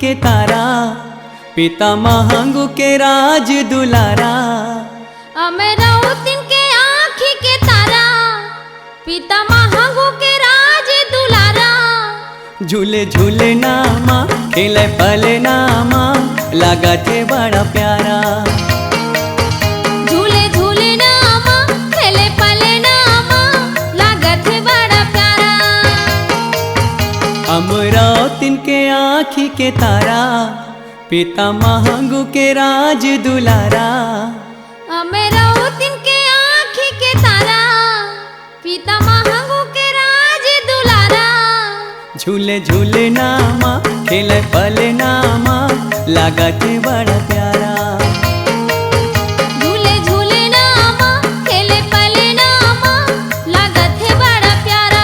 के तारा, पिता महंगू के राज दुलारा। अमरावती के आँखी के तारा, पिता महंगू के राज दुलारा। झूले झूले नामा खेले पले नामा, लगा थे बड़ा प्यारा। झूले झूले नामा खेले पले नामा, लगा थे बड़ा प्यारा। अमरावती के आँखी के तारा, पिता महंगू के राज दुलारा। अमरावती के आँखी के तारा, पिता महंगू के राज दुलारा। झूले झूले नामा खेले पले नामा, लगा थे बड़ा प्यारा। झूले झूले नामा खेले पले नामा, लगा थे बड़ा प्यारा।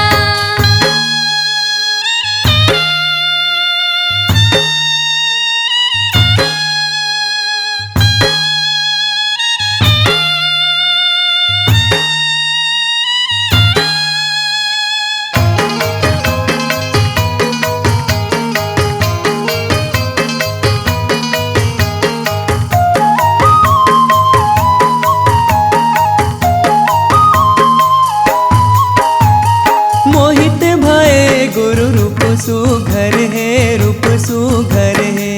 मोहित भये गुरु रूप सुघर है, रूप सुघर है।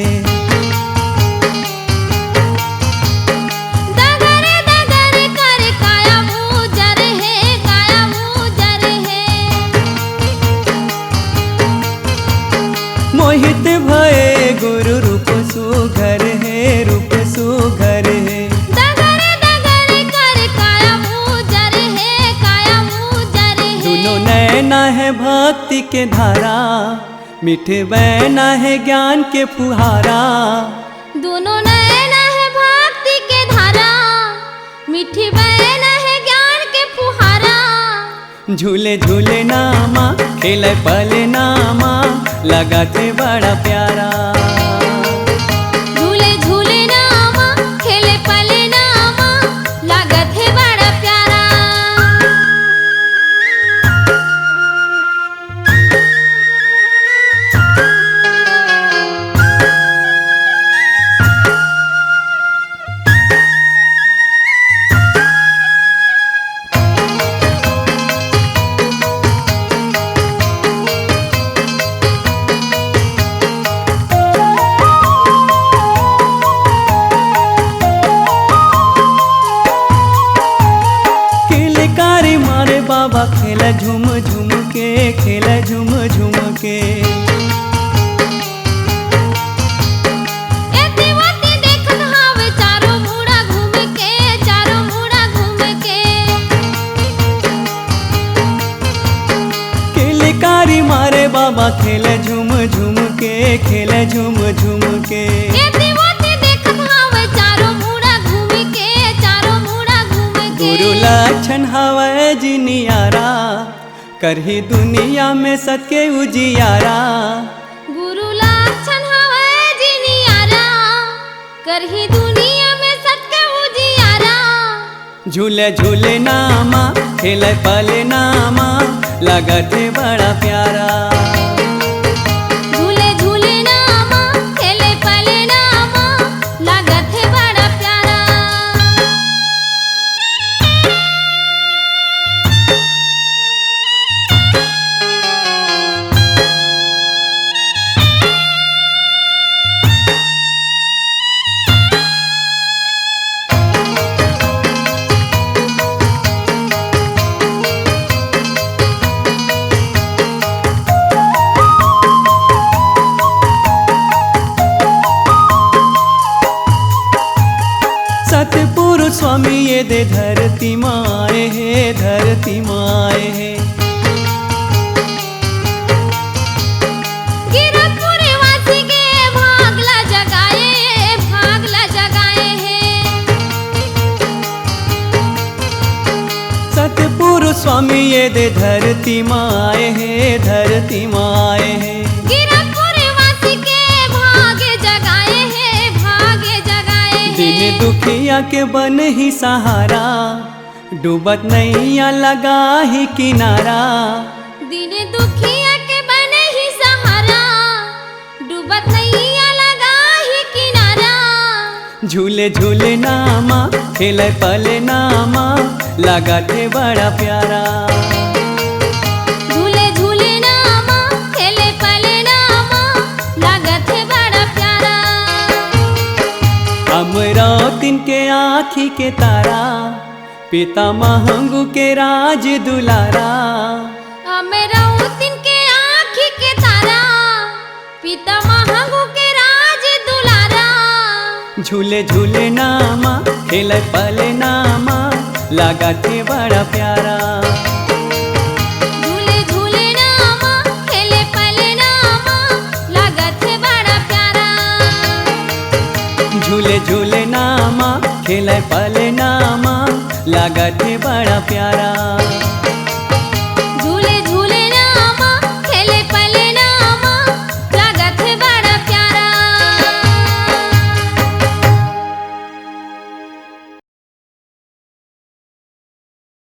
दगरे दगरे कर काया मुजर है, काया मुजर है। मोहित भये गुरु रूप सुघर है, रूप सुघर है। दगरे दगरे कर काया मुजर है, काया मुजर है। दोनों नैना है भक्ति के धारा, मीठे बहना है ज्ञान के फुहारा। दोनों नैना है भक्ति के धारा, मीठी बहना है ज्ञान के फुहारा। झूले झूले नामा खेले पले नामा, लगा थे बड़ा प्यारा। झूले झूले नामा खेले पले नामा, लगा थे बड़ा प्यारा। किलकारी मारे बाबा खेला झूम झूम के, खेला झूम झूम के। एतिवती देखत हावे चारों मुड़ा घूम के, चारों मुड़ा घूम के। किलकारी मारे बाबा खेला झूम झूम के, खेला झूम झूम के। एतिवती देखत हावे चारों मुड़ा घूम के, चारों मुड़ा घूम के। गुरु लक्षण हवै जिनियारा, करही दुनिया में सत्य उजियारा। गुरु लक्षण हवै जिनियारा, करही दुनिया में सत्य उजियारा। झूले झूले नामा खेले पले नामा, लगा थे बड़ा प्यारा। झूले झूले नामा खेले पले नामा, लगा थे बड़ा प्यारा। सतपुरुष स्वामी ये दे धरती माए है, धरती माए है। गिरपुरी वासी के भागला जगाए, भागला जगाए हैं। सतपुरुष स्वामी ये दे धरती माए है, धरती माए है। गिरपुरी वासी के भागे जगाए हैं, भागे जगाए हैं। दिन दुखिया के बन ही सहारा, डूबत नैया लगा ही किनारा। दिन दुखिया के बने ही सहारा, डूबत नैया झूले झूले नामा खेले पले नामा लागत है बड़ा प्यारा। झूले झूले नामा खेले पले नामा लागत है बड़ा प्यारा। अमरावतीन के आँखी के तारा पिता महंगू के राज दुलारा। अमरावतीन के आँखी के तारा पिता महंगू के राज दुलारा। झूले झूले नामा खेले पले नामा लागत है बड़ा प्यारा। झूले झूले नामा खेले पले नामा लागत है बड़ा प्यारा। झूले झूले नामा खेले पले नामा लागत है बड़ा प्यारा।